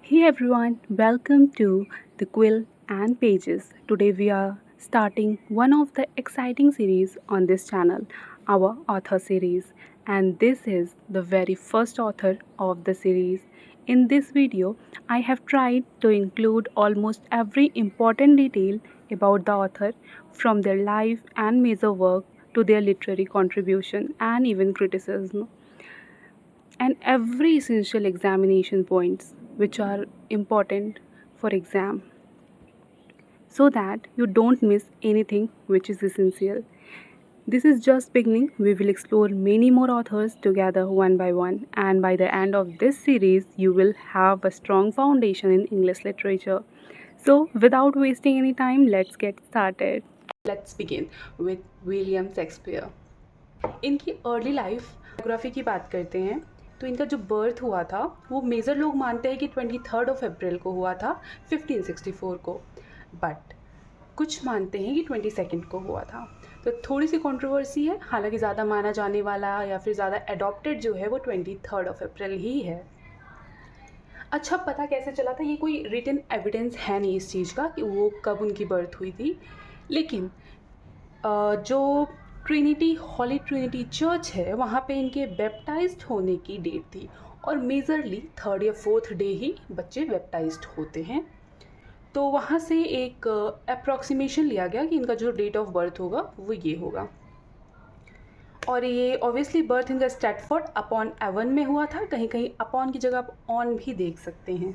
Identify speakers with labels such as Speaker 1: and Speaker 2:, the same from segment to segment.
Speaker 1: Hey everyone, welcome to the Quill and Pages. Today we are starting one of the exciting series on this channel, our author series, and this is the very first author of the series. In this video, I have tried to include almost every important detail about the author, from their life and major work to their literary contribution and even criticism, and every essential examination points which are important for exam, so that you don't miss anything which is essential. This is just beginning. We will explore many more authors together one by one, and by the end of this series you will have a strong foundation in English literature. So without wasting any time, let's get started. Let's begin with William Shakespeare. इनकी early life biography की बात करते हैं तो इनका जो birth हुआ था वो मेजर लोग मानते हैं कि 23 अप्रैल को हुआ था 1564 को, बट कुछ मानते हैं कि 22 को हुआ था। तो थोड़ी सी कंट्रोवर्सी है, हालांकि ज़्यादा माना जाने वाला या फिर ज़्यादा एडॉप्टेड जो है वो 23 अप्रैल ही है। अच्छा, पता कैसे चला था? ये कोई रिटन एविडेंस है नहीं इस चीज़ का कि वो कब उनकी बर्थ हुई थी, लेकिन जो हॉली ट्रिनिटी चर्च है वहाँ पे इनके बैप्टाइज्ड होने की डेट थी, और मेजरली 3rd या 4th डे ही बच्चे बैप्टाइज्ड होते हैं। तो वहाँ से एक अप्रॉक्सीमेशन लिया गया कि इनका जो डेट ऑफ बर्थ होगा वो ये होगा, और ये ऑब्वियसली बर्थ इनका स्टैटफोर्ड अपॉन एवन में हुआ था। कहीं कहीं अपॉन की जगह आप ऑन भी देख सकते हैं,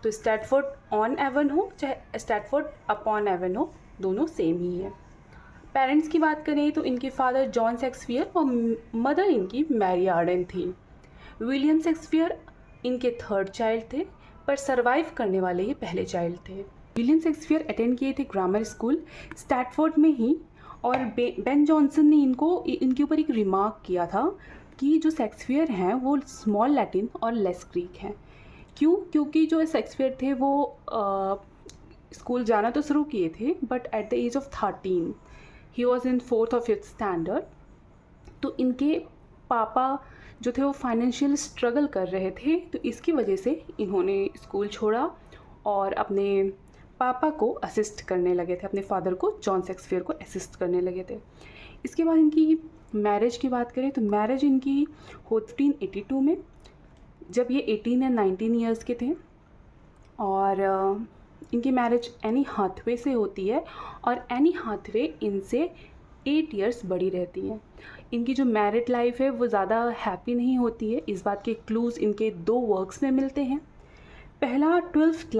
Speaker 1: तो स्टैटफोर्ड ऑन एवन हो चाहे स्टैटफोर्ड अपॉन एवन हो, दोनों सेम ही है। पेरेंट्स की बात करें तो इनके फादर जॉन शेक्सपियर और मदर इनकी मैरी आर्डन थी। विलियम शेक्सपियर इनके 3rd चाइल्ड थे, पर सरवाइव करने वाले ये पहले चाइल्ड थे। विलियम शेक्सपियर अटेंड किए थे ग्रामर स्कूल स्टैटफोर्ड में ही, और बेन जॉनसन ने इनके ऊपर एक रिमार्क किया था कि जो शेक्सपियर हैं वो स्मॉल लैटिन और लेस ग्रीक हैं। क्यों? क्योंकि जो शेक्सपियर थे वो स्कूल जाना तो शुरू किए थे, but at the age of 13 he was in 4th और 5th स्टैंडर्ड। तो इनके पापा जो थे वो फाइनेंशियल स्ट्रगल कर रहे थे, तो इसकी वजह से इन्होंने स्कूल छोड़ा और अपने पापा को असिस्ट करने लगे थे, अपने फादर को, जॉन शेक्सपियर को असिस्ट करने लगे थे। इसके बाद इनकी मैरिज की बात करें तो मैरिज इनकी 1582 में, जब ये 18 या 19 ईयर्स के थे, और इनकी मैरिज एनी हाथवे से होती है, और एनी हाथवे इनसे 8 ईयर्स बड़ी रहती हैं। इनकी जो मैरिड लाइफ है वो ज़्यादा हैप्पी नहीं होती है, इस बात के क्लूज़ इनके 2 वर्क्स में मिलते हैं। पहला ट्वेल्थ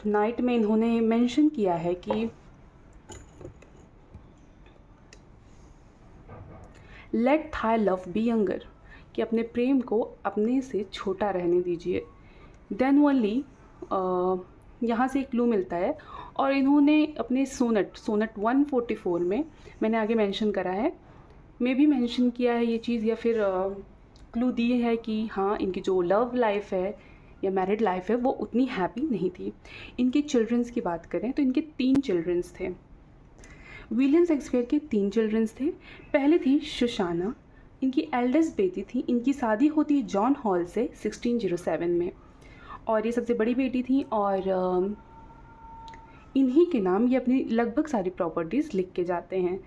Speaker 1: नाइट में इन्होंने मेंशन किया है कि let thy love be younger, कि अपने प्रेम को अपने से छोटा रहने दीजिए। देन ओनली यहाँ से एक क्लू मिलता है, और इन्होंने अपने सोनट 144 में, मैंने आगे मेंशन करा है, मैं भी मेंशन किया है ये चीज़, या फिर क्लू दी है कि हाँ इनकी जो लव लाइफ है या मैरिड लाइफ है वो उतनी हैप्पी नहीं थी। इनके चिल्ड्रंस की बात करें तो इनके 3 चिल्ड्रंस थे। विलियम शेक्सपियर के 3 चिल्ड्रंस थे। पहले थी शुशाना, इनकी एल्डेस्ट बेटी थी। इनकी शादी होती है जॉन हॉल से 1607 में, और ये सबसे बड़ी बेटी थी, और इन्हीं के नाम ये अपनी लगभग सारी प्रॉपर्टीज़ लिख के जाते हैं।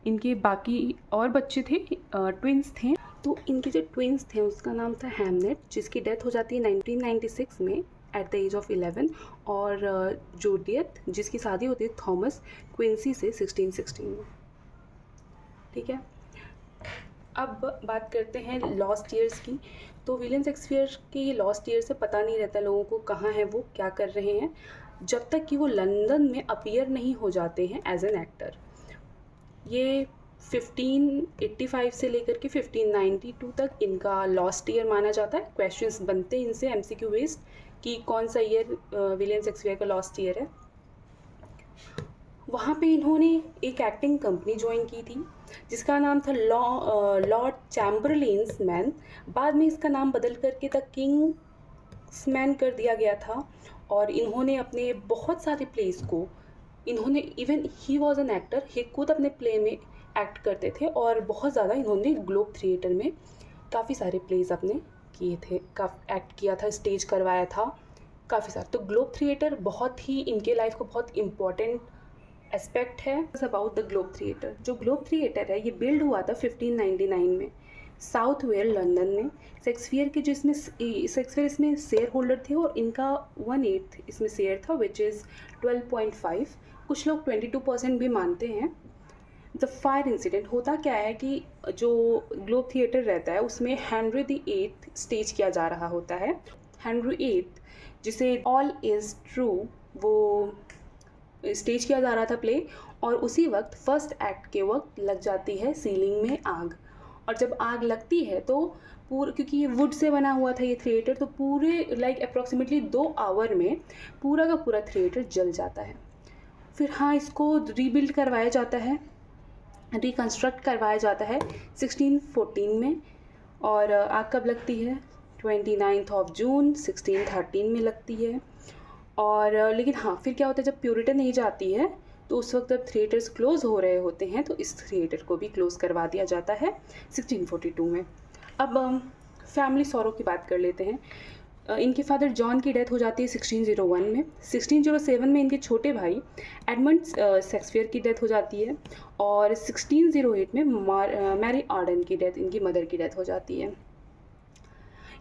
Speaker 1: इनके बाकी और बच्चे थे, ट्विंस थे। तो इनके जो ट्विंस थे उसका नाम था हैमनेट, जिसकी डेथ हो जाती है 1996 में एट द एज ऑफ 11, और जूडियट जिसकी शादी होती है थॉमस क्विंसी से 1616 में। ठीक है, अब बात करते हैं लॉस्ट ईयर्स की। तो विलियम शेक्सपियर के ये लॉस्ट ईयर से पता नहीं रहता लोगों को कहाँ हैं वो, क्या कर रहे हैं, जब तक कि वो लंदन में अपीयर नहीं हो जाते हैं एज एन एक्टर। ये 1585 से लेकर के 1592 तक इनका लॉस्ट ईयर माना जाता है। क्वेश्चंस बनते हैं इनसे MCQ बेस्ड कि कौन सा ईयर विलियम शेक्सपियर का लॉस्ट ईयर है। वहाँ पे इन्होंने एक एक्टिंग कंपनी ज्वाइन की थी जिसका नाम था लॉर्ड चैम्बरलेन्स मैन। बाद में इसका नाम बदल करके द किंग्स मैन कर दिया गया था, और इन्होंने अपने बहुत सारे प्लेस को, इन्होंने even he was an actor, he खुद अपने प्ले में एक्ट करते थे, और बहुत ज़्यादा इन्होंने ग्लोब थिएटर में काफ़ी सारे प्लेस अपने किए थे, एक्ट किया था, स्टेज करवाया था काफ़ी सारा। तो ग्लोब थिएटर बहुत ही इनके लाइफ को बहुत इम्पॉर्टेंट एस्पेक्ट है। अबाउट द ग्लोब थिएटर, जो ग्लोब थिएटर है ये बिल्ड हुआ था 1599 में साउथ वेयर लंदन में। शेक्सपियर के जो इसमें शेक्सपियर इसमें शेयर होल्डर थे और इनका 1/8 इसमें शेयर था, विच इज़ 12.5। कुछ लोग 22% भी मानते हैं। द फायर इंसिडेंट होता क्या है कि जो ग्लोब थिएटर रहता है उसमें हेनरी द एट स्टेज किया जा रहा होता है। हेनरी एट जिसे ऑल इज़ ट्रू वो स्टेज किया जा रहा था प्ले, और उसी वक्त फर्स्ट एक्ट के वक्त लग जाती है सीलिंग में आग। और जब आग लगती है तो क्योंकि ये वुड से बना हुआ था ये थिएटर, तो पूरे अप्रॉक्सीमेटली 2 आवर में पूरा का पूरा थिएटर जल जाता है। फिर हाँ, इसको रीबिल्ड करवाया जाता है, रिकन्स्ट्रक्ट करवाया जाता है 1614 में। और आग कब लगती है? 29 जून 1613 में लगती है। और लेकिन हाँ, फिर क्या होता है जब प्यूरिटन नहीं जाती है तो उस वक्त जब थिएटर्स क्लोज़ हो रहे होते हैं तो इस थिएटर को भी क्लोज़ करवा दिया जाता है 1642 में। अब फैमिली सॉरो की बात कर लेते हैं। इनके फादर जॉन की डेथ हो जाती है 1601 में। 1607 में इनके छोटे भाई एडमंड शेक्सपियर की डेथ हो जाती है। और 1608 में मैरी आर्डन की डेथ, इनकी मदर की डेथ हो जाती है।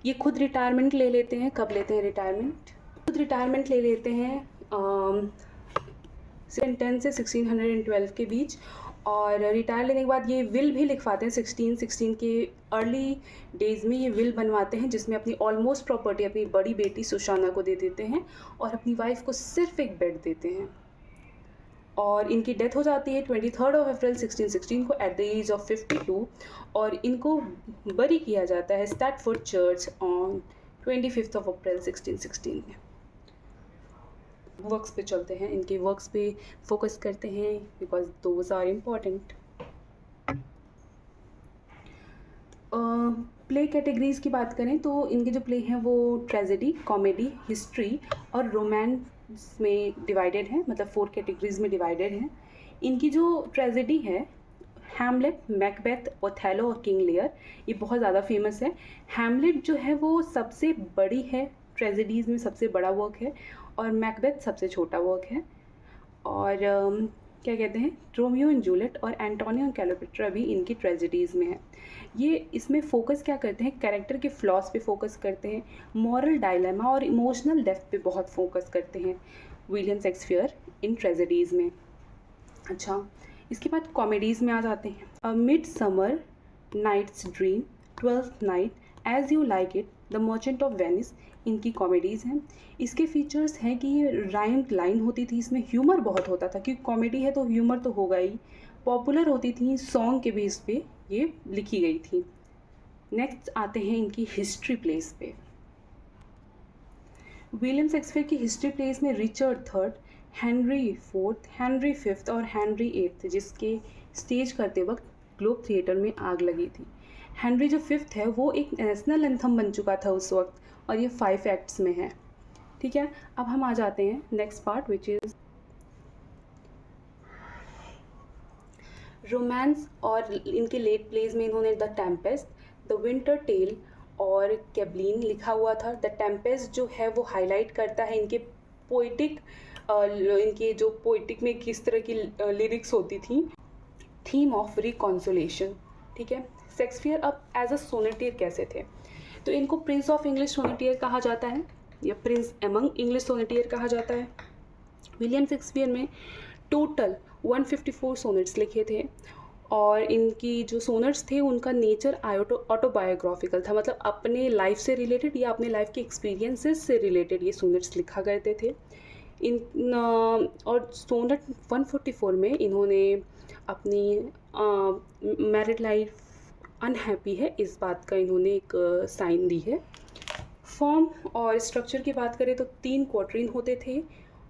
Speaker 1: ये खुद रिटायरमेंट ले लेते हैं। कब लेते हैं रिटायरमेंट? खुद रिटायरमेंट ले लेते हैं 1610 से 1612 के बीच। और रिटायर लेने के बाद ये विल भी लिखवाते हैं 1616 के अर्ली डेज़ में। ये विल बनवाते हैं जिसमें अपनी ऑलमोस्ट प्रॉपर्टी अपनी बड़ी बेटी सुशाना को दे देते हैं और अपनी वाइफ को सिर्फ एक बेड देते हैं। और इनकी डेथ हो जाती है 23 अप्रैल 1616 को एट द एज ऑफ 52। और इनको बरी किया जाता है स्टैटफोर्ड चर्च ऑन 25 अप्रैल 1616 में। वर्क्स पे चलते हैं, इनके वर्क्स पे फोकस करते हैं because those are important. Play categories की बात करें तो इनके जो प्ले हैं वो ट्रेजेडी, कॉमेडी, हिस्ट्री और रोमांस में डिवाइडेड हैं, मतलब 4 कैटेगरीज में डिवाइडेड हैं। इनकी जो ट्रेजेडी है हैमलेट, मैकबेथ, ओथेलो और किंग लियर, ये बहुत ज़्यादा फेमस है। हैमलेट जो है वो सबसे बड़ी है, ट्रेजेडीज़ में सबसे बड़ा वर्क है, और मैकबेथ सबसे छोटा वर्क है। और क्या कहते हैं, रोमियो एंड जूलियट और एंटोनियो एंड क्लेयोपेट्रा भी इनकी ट्रेजेडीज़ में है। ये इसमें फोकस क्या करते हैं, कैरेक्टर के फ्लॉज पे फोकस करते हैं, मॉरल डायलेमा और इमोशनल डेप्थ पे बहुत फोकस करते हैं विलियम शेक्सपियर इन ट्रेजेडीज़ में। अच्छा, इसके बाद कॉमेडीज़ में आ जाते हैं। A midsummer night's dream, twelfth night, as you like it, the merchant of Venice, इनकी कॉमेडीज़ हैं। इसके फीचर्स हैं कि ये राइम्ड लाइन होती थी, इसमें ह्यूमर बहुत होता था क्योंकि कॉमेडी है तो ह्यूमर तो होगा ही। पॉपुलर होती थी, सॉन्ग के बेस पे ये लिखी गई थी। नेक्स्ट आते हैं इनकी हिस्ट्री प्लेस पे। विलियम शेक्सपियर की हिस्ट्री प्लेस में Richard third, Henry fourth, Henry fifth और हेनरी एट्थ, जिसके स्टेज करते वक्त ग्लोब थिएटर में आग लगी थी। हेनरी जो फिफ्थ है वो एक नेशनल एंथम बन चुका था उस वक्त, और ये 5 एक्ट्स में है। ठीक है, अब हम आ जाते हैं next part which is romance. और इनके लेट प्लेज में इन्होंने the tempest, the winter tale और कैबलिन लिखा हुआ था। द टेम्पेस्ट जो है वो हाईलाइट करता है इनके पोइटिक, इनके जो पोइटिक में किस तरह की लिरिक्स होती थी, थीम ऑफ रिकॉन्सोलेशन। ठीक है, शेक्सपियर अब एज अ सोनेटियर कैसे थे, तो इनको प्रिंस ऑफ इंग्लिश सोनेटियर कहा जाता है या प्रिंस एमंग इंग्लिश सोनेटियर कहा जाता है। विलियम शेक्सपियर में टोटल 154 सोनेट्स लिखे थे, और इनकी जो सोनेट्स थे उनका नेचर ऑटोबायोग्राफिकल था, मतलब अपने लाइफ से रिलेटेड या अपने लाइफ के एक्सपीरियंसेस से रिलेटेड ये सोनेट्स लिखा करते थे। और सोनेट 144 में इन्होंने अपनी मैरिड लाइफ अनहैप्पी है इस बात का इन्होंने एक साइन दी है। फॉर्म और स्ट्रक्चर की बात करें तो 3 क्वार्टरिन होते थे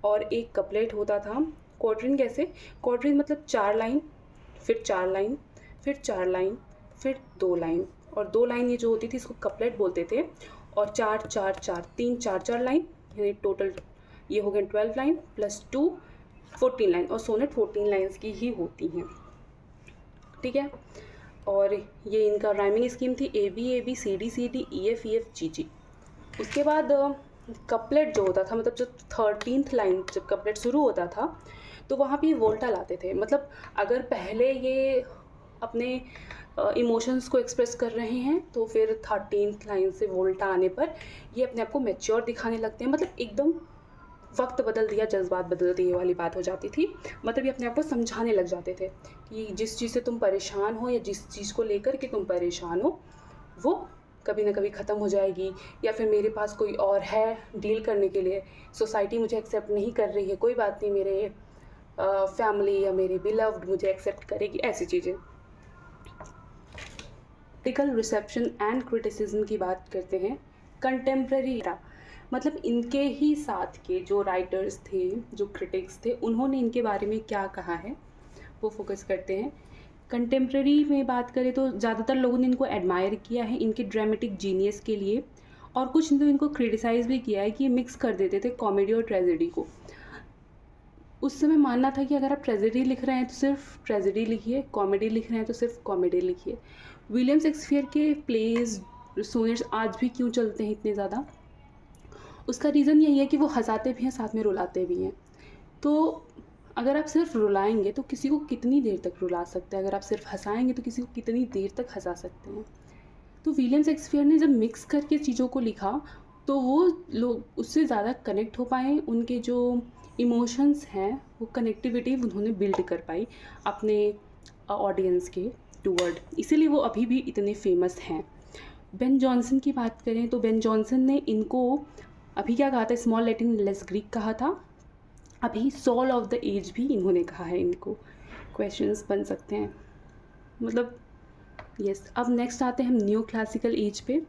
Speaker 1: और एक कपलेट होता था। क्वार्टरिन कैसे, क्वार्टरिन मतलब 4 लाइन, फिर 4 लाइन, फिर 4 लाइन, फिर 2 लाइन, और 2 लाइन ये जो होती थी इसको कपलेट बोलते थे। और 4 4 4 3 4 4 लाइन, यानी टोटल ये हो गए 12 लाइन प्लस 2 14 लाइन, और सोनेट 14 लाइन्स की ही होती हैं। ठीक है, और ये इनका राइमिंग स्कीम थी A B C D E F G G. उसके बाद कपलेट जो होता था, मतलब जो 13th लाइन जब कपलेट शुरू होता था तो वहाँ पे वोल्टा लाते थे। मतलब अगर पहले ये अपने इमोशंस को एक्सप्रेस कर रहे हैं तो फिर 13th लाइन से वोल्टा आने पर ये अपने आप को मैच्योर दिखाने लगते हैं। मतलब एकदम वक्त बदल दिया, जज्बात बदल दिए वाली बात हो जाती थी। मतलब ये अपने आप को समझाने लग जाते थे कि जिस चीज़ से तुम परेशान हो या जिस चीज़ को लेकर के तुम परेशान हो वो कभी ना कभी ख़त्म हो जाएगी, या फिर मेरे पास कोई और है डील करने के लिए। सोसाइटी मुझे एक्सेप्ट नहीं कर रही है, कोई बात नहीं, मेरे फैमिली या मेरे बिलव्ड मुझे एक्सेप्ट करेगी, ऐसी चीज़ें। क्रिटिकल रिसेप्शन एंड क्रिटिसिज्म की बात करते हैं। कंटेम्प्रेरी मतलब इनके ही साथ के जो राइटर्स थे, जो क्रिटिक्स थे, उन्होंने इनके बारे में क्या कहा है वो फोकस करते हैं। कंटेम्प्रेरी में बात करें तो ज़्यादातर लोगों ने इनको एडमायर किया है इनके ड्रामेटिक जीनियस के लिए, और कुछ ने तो इनको क्रिटिसाइज़ भी किया है कि ये मिक्स कर देते थे कॉमेडी और ट्रेजेडी को। उस समय मानना था कि अगर आप ट्रेजेडी लिख रहे हैं तो सिर्फ ट्रेजेडी लिखिए, कॉमेडी लिख रहे हैं तो सिर्फ कॉमेडी लिखिए। विलियम शेक्सपियर के प्लेज, सोनेट्स आज भी क्यों चलते हैं इतने ज़्यादा, उसका रीज़न यही है कि वो हंसाते भी हैं साथ में रुलाते भी हैं। तो अगर आप सिर्फ रुलाएंगे तो किसी को कितनी देर तक रुला सकते हैं, अगर आप सिर्फ हंसाएंगे तो किसी को कितनी देर तक हंसा सकते हैं। तो विलियम शेक्सपियर ने जब मिक्स करके चीज़ों को लिखा तो वो लोग उससे ज़्यादा कनेक्ट हो पाए, उनके जो इमोशंस हैं वो कनेक्टिविटी उन्होंने बिल्ड कर पाई अपने ऑडियंस के टूवर्ड, इसीलिए वो अभी भी इतने फेमस हैं। बेन जॉनसन की बात करें तो बेन जॉनसन ने इनको अभी क्या कहा था, स्मॉल लैटिन लेस ग्रीक कहा था, अभी सॉल ऑफ द एज भी इन्होंने कहा है। इनको क्वेश्चंस बन सकते हैं, मतलब यस। अब नेक्स्ट आते हैं हम न्यू क्लासिकल एज पे।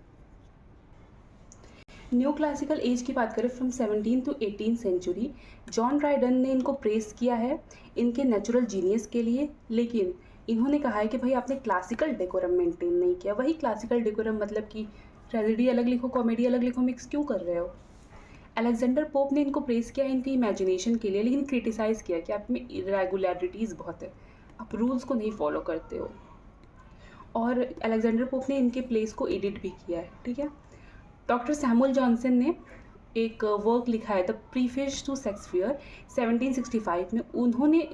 Speaker 1: न्यू क्लासिकल एज की बात करें from 17 to 18 century, John Dryden ने इनको प्रेस किया है इनके नेचुरल जीनियस के लिए, लेकिन इन्होंने कहा है कि भाई आपने क्लासिकल डेकोरम मेंटेन नहीं किया। वही क्लासिकल डेकोरम मतलब कि ट्रेजेडी अलग लिखो, कॉमेडी अलग लिखो, मिक्स क्यों कर रहे हो। अलेक्जेंडर पोप ने इनको प्रेस किया इनकी इमेजिनेशन के लिए, लेकिन क्रिटिसाइज़ किया कि आप में इरेगुलरिटीज़ बहुत है, आप रूल्स को नहीं फॉलो करते हो। और अलेक्जेंडर पोप ने इनके प्लेस को एडिट भी किया है, ठीक है। डॉक्टर सैमुअल जॉनसन ने एक वर्क लिखा है द प्रीफेस टू शेक्सपियर 1765 में, उन्होंने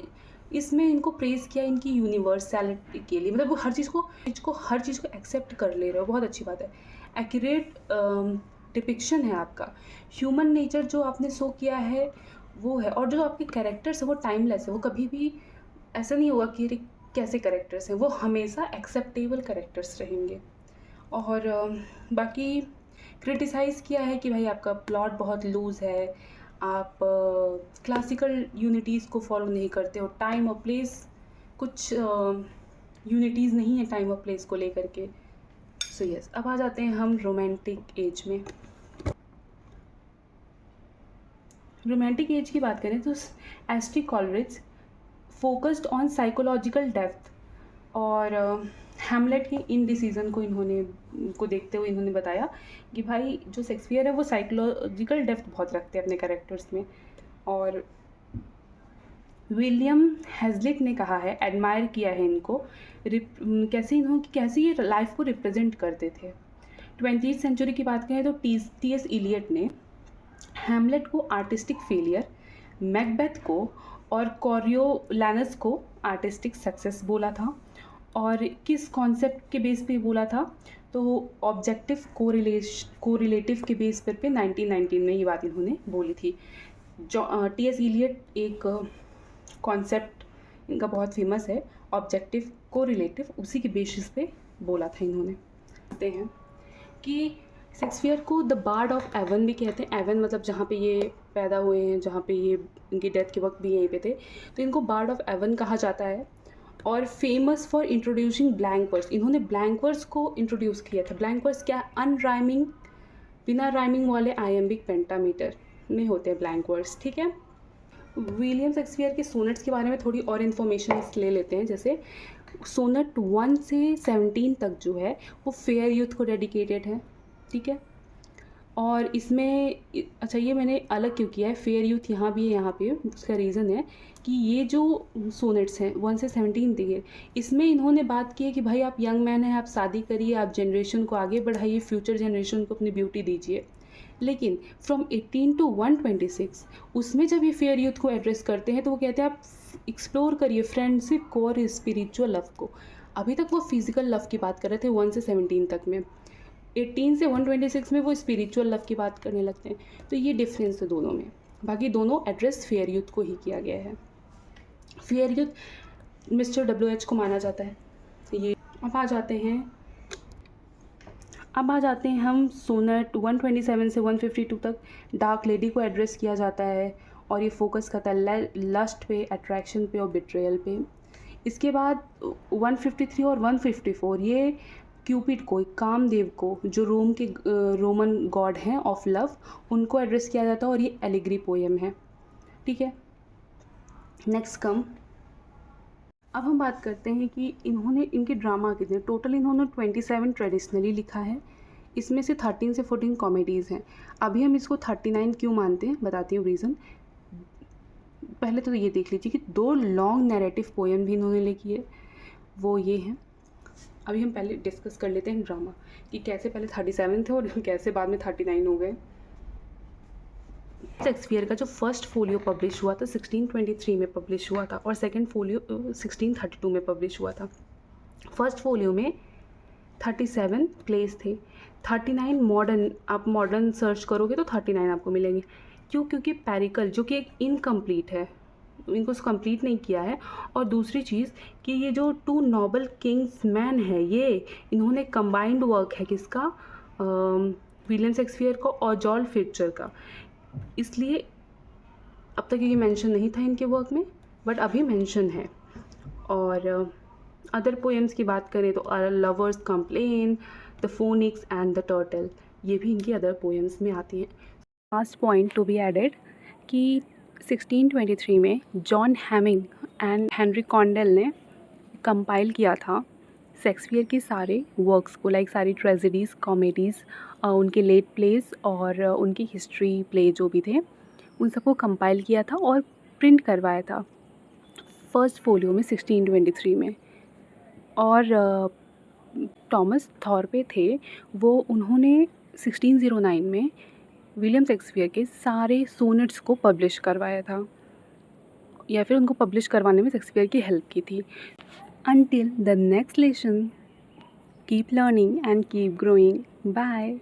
Speaker 1: इसमें इनको प्रेस किया इनकी यूनिवर्सैलिटी के लिए। मतलब वो हर चीज़ को एक्सेप्ट कर ले रहे हो, बहुत अच्छी बात है। एक्यूरेट डिपिक्शन है आपका, ह्यूमन नेचर जो आपने शो किया है वो है, और जो आपके कैरेक्टर्स है वो टाइमलेस है, वो कभी भी ऐसा नहीं होगा कि कैसे कैरेक्टर्स हैं, वो हमेशा एक्सेप्टेबल कैरेक्टर्स रहेंगे। और बाकी क्रिटिसाइज़ किया है कि भाई आपका प्लॉट बहुत लूज़ है, आप क्लासिकल यूनिटीज़ को फॉलो नहीं करते हो, टाइम और प्लेस कुछ यूनिटीज़ नहीं है टाइम और प्लेस को लेकर के। सो यस, अब आ जाते हैं हम रोमांटिक एज में। रोमांटिक एज की बात करें तो S T Coleridge focused on psychological depth, और हैमलेट के इनडिसीजन को देखते हुए इन्होंने बताया कि भाई जो शेक्सपियर है वो साइकोलॉजिकल डेप्थ बहुत रखते हैं अपने कैरेक्टर्स में। और विलियम हेजलिट ने कहा है, एडमायर किया है इनको, कैसे ये लाइफ को रिप्रेजेंट करते थे। 20th सेंचुरी की बात करें तो टी.एस. इलियट ने हैमलेट को आर्टिस्टिक फेलियर, मैकबेथ को और कॉरियोलानस को आर्टिस्टिक सक्सेस बोला था। और किस कॉन्सेप्ट के बेस पे बोला था, तो ऑब्जेक्टिव कोरिलेटिव के बेस पर 1919 में ये बात इन्होंने बोली थी। टी.एस. इलियट एक कॉन्सेप्ट इनका बहुत फेमस है, ऑब्जेक्टिव कोरिलेटिव, उसी के बेसिस पे बोला था इन्होंने। कहते हैं कि शेक्सपियर को द बार्ड ऑफ एवन भी कहते हैं। एवन मतलब जहाँ पे ये पैदा हुए हैं, जहाँ पे ये इनकी डेथ के वक्त भी यहीं पे थे, तो इनको बार्ड ऑफ एवन कहा जाता है। और famous for introducing blank verse, इन्होंने ब्लैंक वर्स को इंट्रोड्यूस किया था। ब्लैंक वर्स क्या, अनराइमिंग, बिना राइमिंग वाले आयम्बिक पेंटामीटर में होते हैं ब्लैंक वर्स, ठीक है। विलियम शेक्सपियर के सोनेट्स के बारे में थोड़ी और इन्फॉर्मेशन ले लेते हैं। जैसे सोनेट 1 से 17 तक जो है वो फेयर यूथ को डेडिकेटेड है, ठीक है। और इसमें अच्छा ये मैंने अलग क्यों किया है, फेयर यूथ यहाँ भी है, यहाँ पे उसका रीज़न है कि ये जो सोनेट्स हैं 1 से 17 तक है, इसमें इन्होंने बात की है कि भाई आप यंग मैन हैं, आप शादी करिए, आप जनरेशन को आगे बढ़ाइए, फ्यूचर जनरेशन को अपनी ब्यूटी दीजिए। लेकिन फ्रॉम 18 टू 126 उसमें जब ये फेयर यूथ को एड्रेस करते हैं तो वो कहते हैं आप एक्सप्लोर करिए फ्रेंडशिप को और स्पिरिचुअल लव को। अभी तक वो फिजिकल लव की बात कर रहे थे 1 से 17 तक में, 18 से 126 में वो स्पिरिचुअल लव की बात करने लगते हैं। तो ये डिफरेंस है दोनों में, बाकी दोनों एड्रेस फेयर यूथ को ही किया गया है। फेयर यूथ मिस्टर WH को माना जाता है ये। अब आ जाते हैं हम सोनेट 127 से 152 तक। डार्क लेडी को एड्रेस किया जाता है और ये फोकस करता है लस्ट पे, अट्रैक्शन पे और बिट्रेयल पे। इसके बाद 153 और 154 ये क्यूपिड को, कामदेव को, जो रोमन गॉड हैं ऑफ लव, उनको एड्रेस किया जाता है और ये एलिग्री पोएम है। ठीक है, नेक्स्ट कम। अब हम बात करते हैं कि इनके ड्रामा कितने, टोटल इन्होंने 27 ट्रेडिशनली लिखा है, इसमें से 13 से 14 कॉमेडीज़ हैं। अभी हम इसको 39 क्यों मानते हैं, बताती हूँ रीज़न। पहले तो ये देख लीजिए कि 2 लॉन्ग नैरेटिव पोएम भी इन्होंने लिखी है, वो ये हैं। अभी हम पहले डिस्कस कर लेते हैं ड्रामा कि कैसे पहले 37 थे और कैसे बाद में 39 हो गए। शेक्सपियर का जो फर्स्ट फोलियो पब्लिश हुआ था 1623 में पब्लिश हुआ था और सेकंड फोलियो 1632 में पब्लिश हुआ था। फर्स्ट फोलियो में 37 प्लेस थे, 39 मॉडर्न, आप मॉडर्न सर्च करोगे तो 39 आपको मिलेंगे। क्यों? क्योंकि पेरिकल जो कि एक इनकम्प्लीट है, इनको कंप्लीट नहीं किया है। और दूसरी चीज़ कि ये जो 2 नोबल किंग्स मैन है, ये इन्होंने कंबाइंड वर्क है किसका, विलियम शेक्सपियर का और जॉर्ज फिट्जर का, इसलिए अब तक ये मेंशन नहीं था इनके वर्क में, बट अभी मेंशन है। और अदर पोएम्स की बात करें तो lovers complain, the phoenix and the turtle, ये भी इनकी अदर पोएम्स में आती हैं। Last point to be added कि 1623 में John Heminges and Henry Condell ने कंपाइल किया था शेक्सपियर के सारे वर्क्स को, लाइक सारी ट्रेजेडीज़, कॉमेडीज़, उनके लेट प्लेस और उनकी हिस्ट्री प्ले जो भी थे, उन सबको कंपाइल किया था और प्रिंट करवाया था फर्स्ट फोलियो में 1623 में। और टॉमस थॉर्पे थे, वो उन्होंने 1609 में विलियम शेक्सपियर के सारे सोनेट्स को पब्लिश करवाया था, या फिर उनको पब्लिश करवाने में शेक्सपियर की हेल्प की थी। Until the next lesson, keep learning and keep growing. Bye.